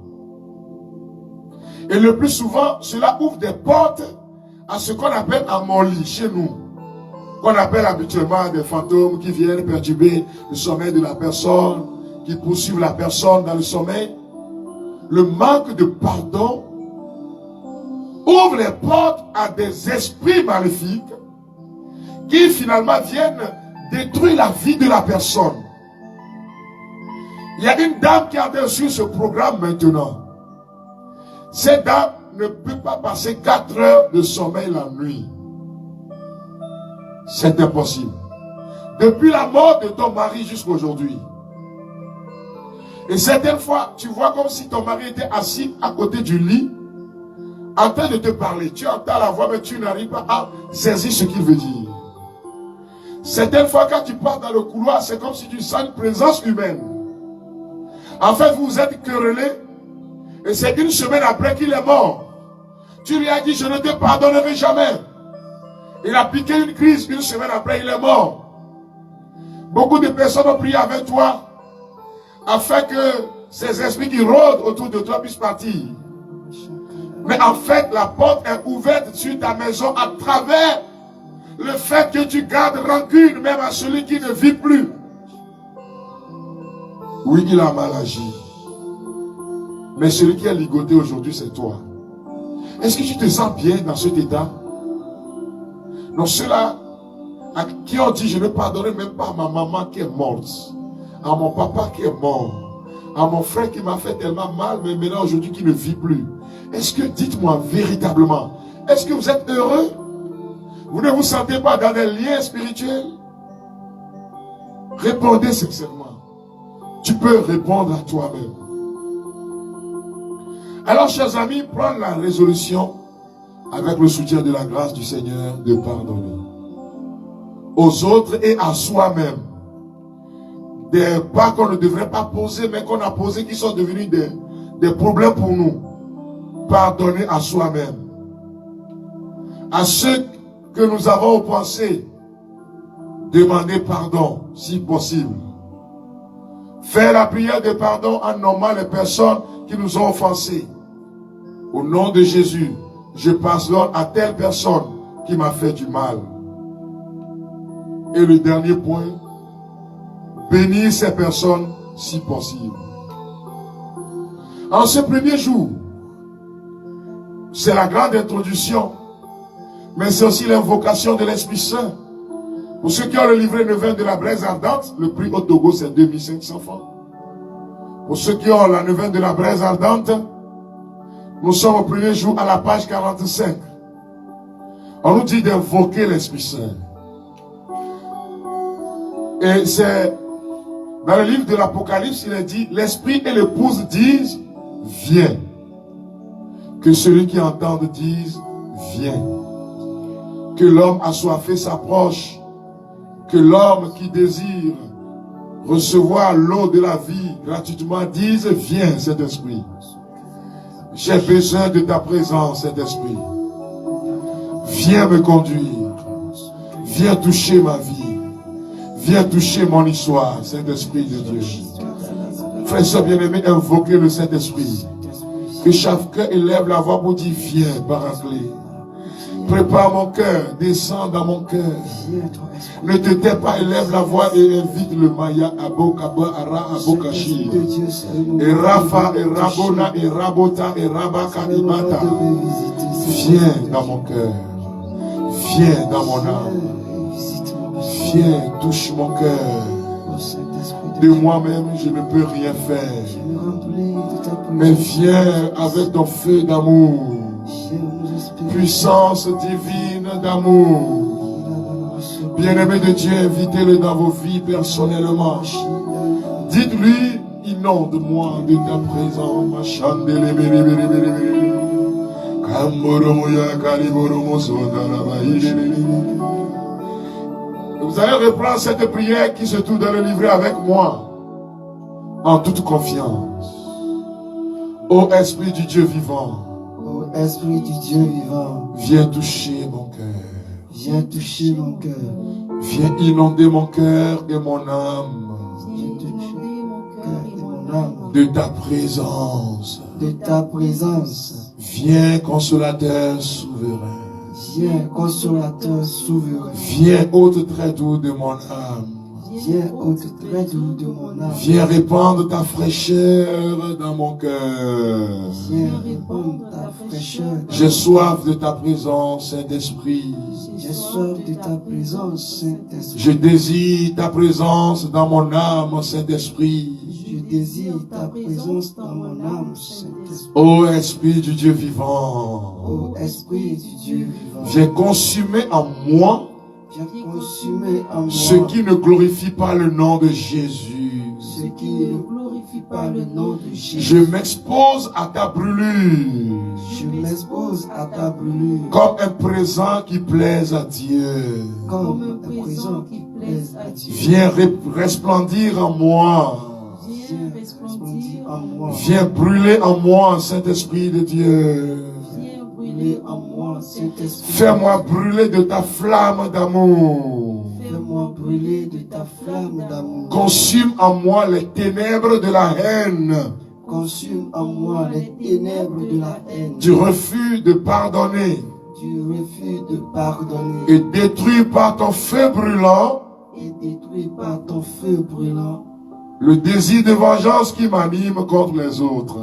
S1: Et le plus souvent, cela ouvre des portes à ce qu'on appelle amolie chez nous. Qu'on appelle habituellement des fantômes qui viennent perturber le sommeil de la personne, qui poursuivent la personne dans le sommeil. Le manque de pardon ouvre les portes à des esprits maléfiques qui finalement viennent détruire la vie de la personne. Il y a une dame qui a reçu ce programme maintenant. Cette dame ne peut pas passer 4 heures de sommeil la nuit. C'est impossible. Depuis la mort de ton mari jusqu'à aujourd'hui. Et certaines fois, tu vois comme si ton mari était assis à côté du lit, en train de te parler. Tu entends la voix, mais tu n'arrives pas à saisir ce qu'il veut dire. Certaines fois, quand tu pars dans le couloir, c'est comme si tu sens une présence humaine. En fait, vous vous êtes querellés, et c'est 1 semaine après qu'il est mort. Tu lui as dit, je ne te pardonnerai jamais. Il a piqué une crise, 1 semaine après, il est mort. Beaucoup de personnes ont prié avec toi, afin que ces esprits qui rôdent autour de toi puissent partir. Mais en fait, la porte est ouverte sur ta maison à travers le fait que tu gardes rancune même à celui qui ne vit plus. Oui, il a mal agi. Mais celui qui est ligoté aujourd'hui, c'est toi. Est-ce que tu te sens bien dans cet état? Non, ceux-là à qui on dit, je ne pardonnerai même pas à ma maman qui est morte, à mon papa qui est mort, à mon frère qui m'a fait tellement mal, mais maintenant aujourd'hui qui ne vit plus. Est-ce que, dites-moi véritablement, est-ce que vous êtes heureux? Vous ne vous sentez pas dans des liens spirituels? Répondez sincèrement. Tu peux répondre à toi-même. Alors, chers amis, prendre la résolution, avec le soutien de la grâce du Seigneur, de pardonner aux autres et à soi-même. Des pas qu'on ne devrait pas poser, mais qu'on a posés, qui sont devenus des problèmes pour nous. Pardonner à soi-même. À ceux que nous avons pensé, demander pardon, si possible. Faire la prière de pardon en nommant les personnes qui nous ont offensés. Au nom de Jésus, je pardonne à telle personne qui m'a fait du mal. Et le dernier point, bénir ces personnes si possible. En ce premier jour, c'est la grande introduction, mais c'est aussi l'invocation de l'Esprit Saint. Pour ceux qui ont le livret 9 de la braise ardente, le prix au Togo c'est 2500 francs. Pour ceux qui ont la 9 de la braise ardente, nous sommes au premier jour à la page 45. On nous dit d'invoquer l'Esprit Saint. Et c'est dans le livre de l'Apocalypse, il est dit, l'Esprit et l'épouse disent, viens. Que celui qui entend dise, viens. Que l'homme assoiffé s'approche. Que l'homme qui désire recevoir l'eau de la vie gratuitement dise, viens, Saint-Esprit. J'ai besoin de ta présence, Saint-Esprit. Viens me conduire. Viens toucher ma vie. Viens toucher mon histoire, Saint-Esprit de Dieu. Frères et sœurs bien-aimés, invoquez le Saint-Esprit. Que chacun élève la voix pour dire, viens, Paraclet. Prépare mon cœur, descends dans mon cœur. Ne te tais pas, élève la voix et invite le Maya, Abokaba, Ara, Abokashi. Et Rafa, et Rabona, et Rabota, et Rabaka, et Bata. Viens dans mon cœur. Viens dans mon âme. Viens, touche mon cœur. De moi-même, je ne peux rien faire. Mais viens avec ton feu d'amour. Puissance divine d'amour. Bien-aimé de Dieu, invitez-le dans vos vies personnellement. Dites-lui, inonde-moi de ta présence. Vous allez reprendre cette prière qui se trouve dans le livret avec moi, en toute confiance. Ô Esprit du Dieu vivant,
S2: ô Esprit du Dieu vivant,
S1: viens toucher mon cœur.
S2: Viens toucher mon cœur.
S1: Viens inonder mon cœur et mon âme.
S2: Viens toucher mon cœur et mon âme.
S1: De ta présence.
S2: De ta présence.
S1: Viens consolateur souverain.
S2: Viens consolateur souverain.
S1: Viens hôte très doux de mon âme.
S2: Viens hôte très doux de mon âme.
S1: Viens répandre ta fraîcheur dans mon cœur.
S2: Viens répandre ta fraîcheur.
S1: J'ai soif de ta présence, Saint-Esprit.
S2: J'ai soif de ta présence, Saint-Esprit.
S1: Je désire ta présence dans mon âme, Saint-Esprit.
S2: Je désire ta présence dans mon âme, Saint-Esprit.
S1: Ô Esprit du Dieu vivant.
S2: Ô Esprit du Dieu vivant.
S1: Viens consumer en moi.
S2: Viens consumer en moi.
S1: Ce qui ne glorifie pas le nom de Jésus.
S2: Ce qui ne glorifie pas le nom de Jésus.
S1: Je m'expose à ta brûlure.
S2: Je m'expose à ta brûlure.
S1: Comme un présent qui plaise à Dieu.
S2: Comme un présent qui plaise à Dieu.
S1: Viens resplendir en moi.
S2: Viens resplendir en moi.
S1: Viens brûler en moi, Saint-Esprit de Dieu.
S2: Viens brûler en moi, Saint-Esprit.
S1: Fais-moi brûler de ta flamme d'amour.
S2: Fais-moi brûler de ta flamme d'amour.
S1: Consume en moi les ténèbres de la haine.
S2: Consume en moi les ténèbres de la haine.
S1: Du refus de pardonner.
S2: Du refus de pardonner.
S1: Et détruis par ton feu brûlant.
S2: Et détruis par ton feu brûlant.
S1: Le désir de vengeance qui m'anime contre les autres.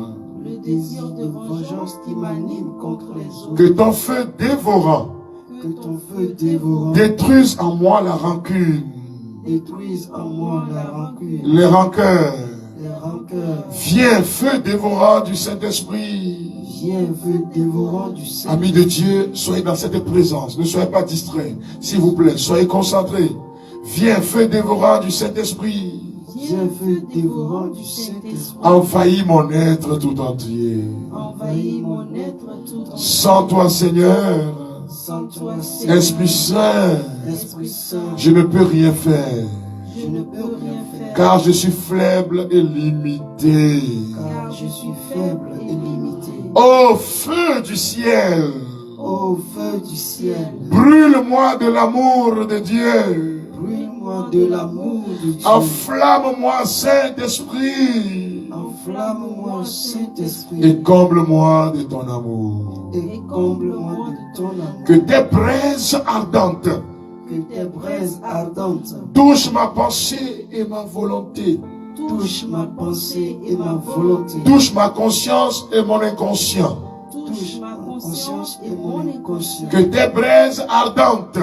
S2: Le désir de vengeance qui m'anime contre les autres.
S1: Que ton feu dévorant
S2: Que ton feu dévorant
S1: détruise en moi la rancune,
S2: détruise en moi la rancune,
S1: les rancœurs.
S2: les rancœurs.
S1: Viens, feu dévorant du Saint-Esprit.
S2: Viens, feu dévorant du Saint.
S1: Amis de Dieu, soyez dans cette présence. Ne soyez pas distraits. S'il vous plaît, soyez concentrés. Viens, feu dévorant du Saint-Esprit.
S2: Viens, feu dévorant du Saint-Esprit.
S1: Envahis mon être tout entier.
S2: Envahis mon être tout entier.
S1: Sans toi, Seigneur,
S2: Sans toi, Seigneur,
S1: Esprit Saint,
S2: Esprit Saint,
S1: je ne peux rien faire.
S2: je ne peux rien faire.
S1: Car je suis faible et limité.
S2: Car je suis faible et limité.
S1: Ô feu du ciel,
S2: Ô feu du ciel,
S1: brûle-moi de l'amour de Dieu.
S2: brûle-moi de l'amour de Dieu.
S1: Enflamme-moi, Saint-Esprit,
S2: Enflamme-moi, Saint-Esprit,
S1: et comble-moi de ton amour.
S2: et comble-moi de ton amour.
S1: Que tes braises ardentes
S2: Que tes braises ardentes
S1: touchent ma pensée et ma volonté,
S2: touchent ma pensée et ma volonté.
S1: touchent ma conscience et mon inconscient.
S2: Touche ma conscience et mon inconscient.
S1: Que tes braises ardentes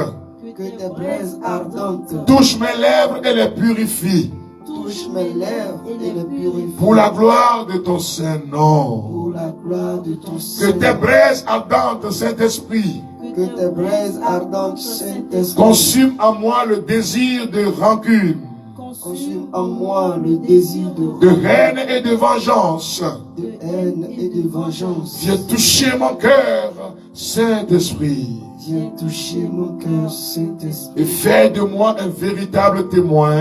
S2: Que tes braises ardentes
S1: touchent mes lèvres et les purifient.
S2: touchent mes lèvres et les purifient.
S1: Pour la gloire de ton saint nom.
S2: Pour la gloire de ton
S1: Que
S2: Saint.
S1: tes braises ardentes, Saint-Esprit,
S2: Que tes braises ardentes, Saint-Esprit,
S1: consument en moi le désir de rancune,
S2: consume en moi le désir
S1: de haine et de vengeance.
S2: de haine et de vengeance.
S1: Viens toucher mon cœur, Saint-Esprit,
S2: Viens toucher mon cœur, Saint-Esprit,
S1: et fais de moi un véritable témoin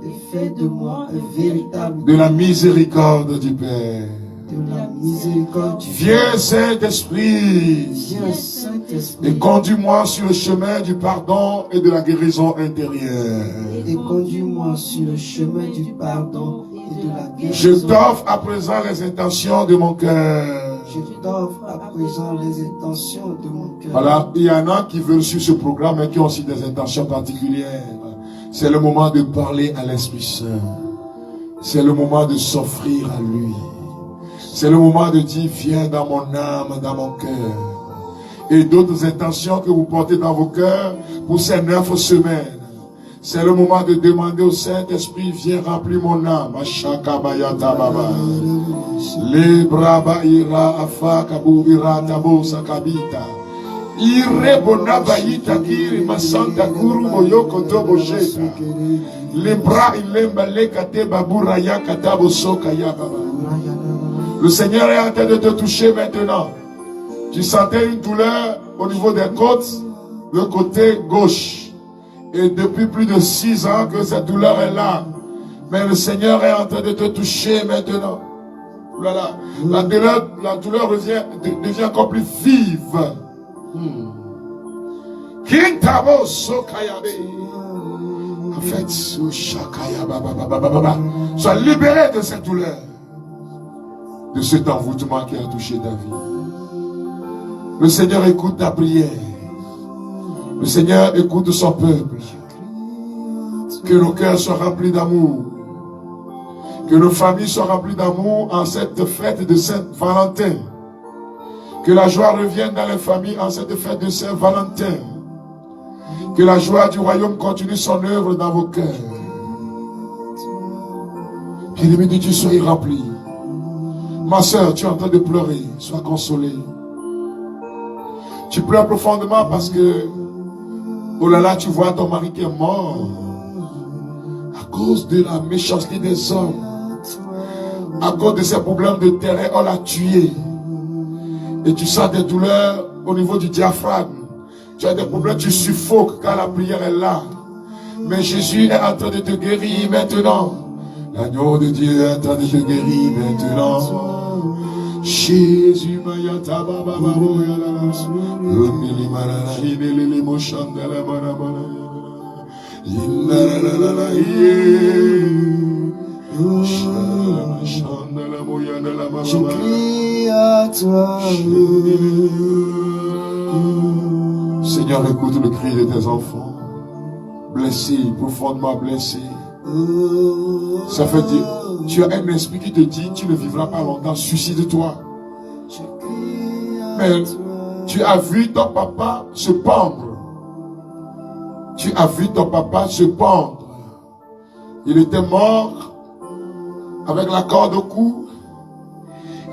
S2: et fais de moi un véritable
S1: de la miséricorde du Père.
S2: de la miséricorde du
S1: Viens, Saint-Esprit,
S2: Viens, Saint-Esprit,
S1: et conduis-moi sur le chemin du pardon et de la guérison intérieure.
S2: et conduis-moi sur le chemin du pardon et de la
S1: Je
S2: guérison.
S1: t'offre à présent les intentions de mon cœur.
S2: Je t'offre à présent les intentions de mon cœur.
S1: Voilà, il y en a qui veulent suivre ce programme et qui ont aussi des intentions particulières. C'est le moment de parler à l'Esprit Saint. C'est le moment de s'offrir à lui. C'est le moment de dire, viens dans mon âme, dans mon cœur. Et d'autres intentions que vous portez dans vos cœurs pour ces 9 semaines. C'est le moment de demander au Saint-Esprit, viens remplir mon âme. Ashakabayata baba. Le braba ira afa kabu ira tabo sakabita. Ire bonabayita kiri masanta kuru moyoko tobo sheta. Le bra ilemba le kate babura ya katabo soka ya baba. Le Seigneur est en train de te toucher maintenant. Tu sentais une douleur au niveau des côtes, le côté gauche. Et depuis plus de 6 ans que cette douleur est là. Mais le Seigneur est en train de te toucher maintenant. Voilà. La douleur devient encore plus vive. Kintabo sokayabe. En fait, sois libéré de cette douleur, de cet envoûtement qui a touché ta vie. Le Seigneur écoute ta prière. Le Seigneur écoute son peuple. Que nos cœurs soient remplis d'amour. Que nos familles soient remplies d'amour en cette fête de Saint-Valentin. Que la joie revienne dans les familles en cette fête de Saint-Valentin. Que la joie du royaume continue son œuvre dans vos cœurs. Bien-aimé de Dieu, soyez remplis. Ma soeur, tu es en train de pleurer. Sois consolée. Tu pleures profondément parce que, oh là là, tu vois ton mari qui est mort. À cause de la méchanceté des hommes. À cause de ces problèmes de terrain, on l'a tué. Et tu sens des douleurs au niveau du diaphragme. Tu as des problèmes, tu suffoques quand la prière est là. Mais Jésus est en train de te guérir maintenant. L'agneau de Dieu est en train de te guérir maintenant. Jésus mayata baba babo yala lumili marala hineli moshandala mana mana yinala la la shandala moyana la mama.
S2: Je crie à toi.
S1: Seigneur, écoute le cri de tes enfants, blessés, profondément blessés. Ça fait Tu as un esprit qui te dit, tu ne vivras pas longtemps, suicide-toi. Mais tu as vu ton papa se pendre. Tu as vu ton papa se pendre. Il était mort avec la corde au cou.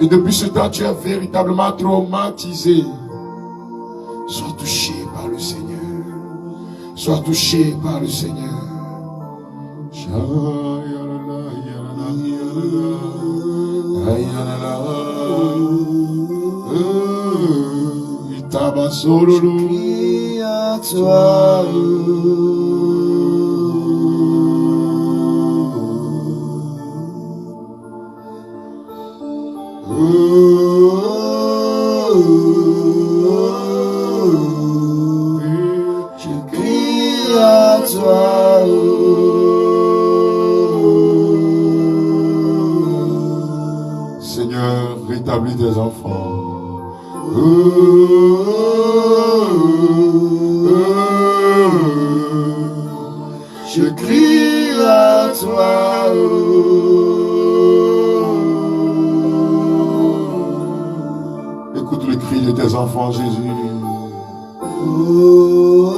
S1: Et depuis ce temps, tu es véritablement traumatisé. Sois touché par le Seigneur. Sois touché par le Seigneur.
S2: Prie à toi. Je crie à toi.
S1: Seigneur, rétablis tes enfants.
S2: Je crie à toi.
S1: Écoute le cri de tes enfants, Jésus.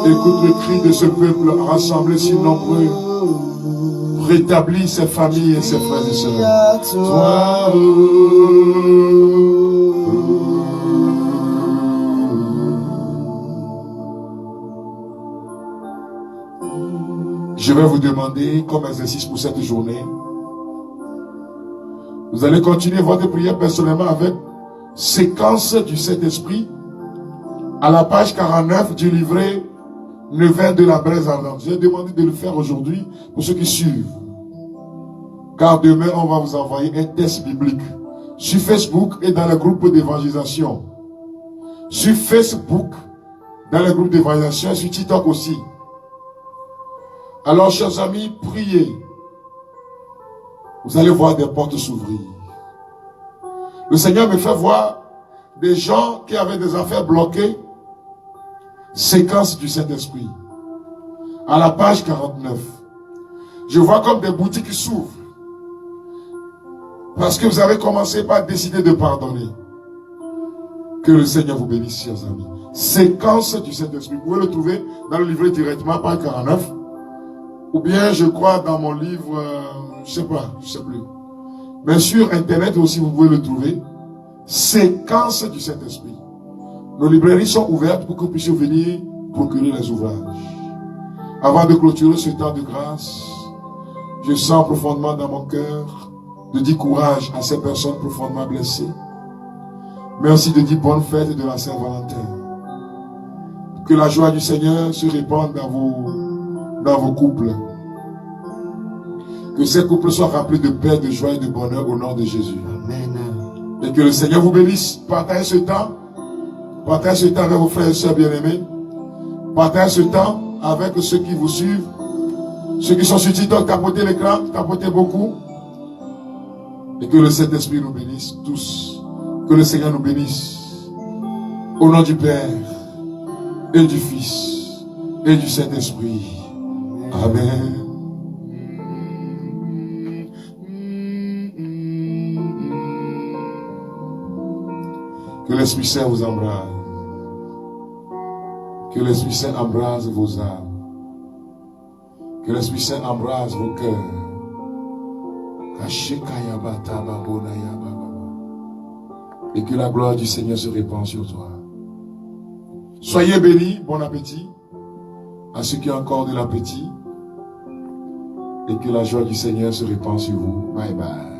S1: Écoute le cri de ce peuple rassemblé si nombreux. Rétablis ses familles et ses frères et sœurs. Toi, je vais vous demander, comme exercice pour cette journée, vous allez continuer votre prière personnellement avec séquence du Saint-Esprit à la page 49 du livret Le vin de la braise ardente. J'ai demandé de le faire aujourd'hui pour ceux qui suivent. Car demain, on va vous envoyer un test biblique sur Facebook et dans le groupe d'évangélisation. Sur Facebook, dans le groupe d'évangélisation, sur TikTok aussi. Alors, chers amis, priez. Vous allez voir des portes s'ouvrir. Le Seigneur me fait voir des gens qui avaient des affaires bloquées. Séquence du Saint-Esprit. À la page 49. Je vois comme des boutiques qui s'ouvrent. Parce que vous avez commencé par décider de pardonner. Que le Seigneur vous bénisse, chers amis. Séquence du Saint-Esprit. Vous pouvez le trouver dans le livret directement, page 49. Ou bien, je crois, dans mon livre, je sais plus. Mais sur Internet aussi, vous pouvez le trouver. Séquence du Saint-Esprit. Nos librairies sont ouvertes pour que vous puissiez venir procurer les ouvrages. Avant de clôturer ce temps de grâce, je sens profondément dans mon cœur de dire courage à ces personnes profondément blessées. Mais aussi de dire bonne fête de la Saint-Valentin. Que la joie du Seigneur se répande dans vos couples. Que ces couples soient remplis de paix, de joie et de bonheur au nom de Jésus.
S2: Amen.
S1: Et que le Seigneur vous bénisse. Partagez ce temps. Partagez ce temps avec vos frères et sœurs bien-aimés. Partagez ce temps avec ceux qui vous suivent. Ceux qui sont sur TikTok, tapotez l'écran, tapotez beaucoup. Et que le Saint-Esprit nous bénisse tous. Que le Seigneur nous bénisse. Au nom du Père et du Fils et du Saint-Esprit. Amen. Que l'Esprit Saint vous embrase. Que l'Esprit Saint embrase vos âmes. Que l'Esprit Saint embrase vos cœurs. Et que la gloire du Seigneur se répande sur toi. Soyez bénis, bon appétit. À ceux qui ont encore de l'appétit. Et que la joie du Seigneur se répande sur vous. Bye bye.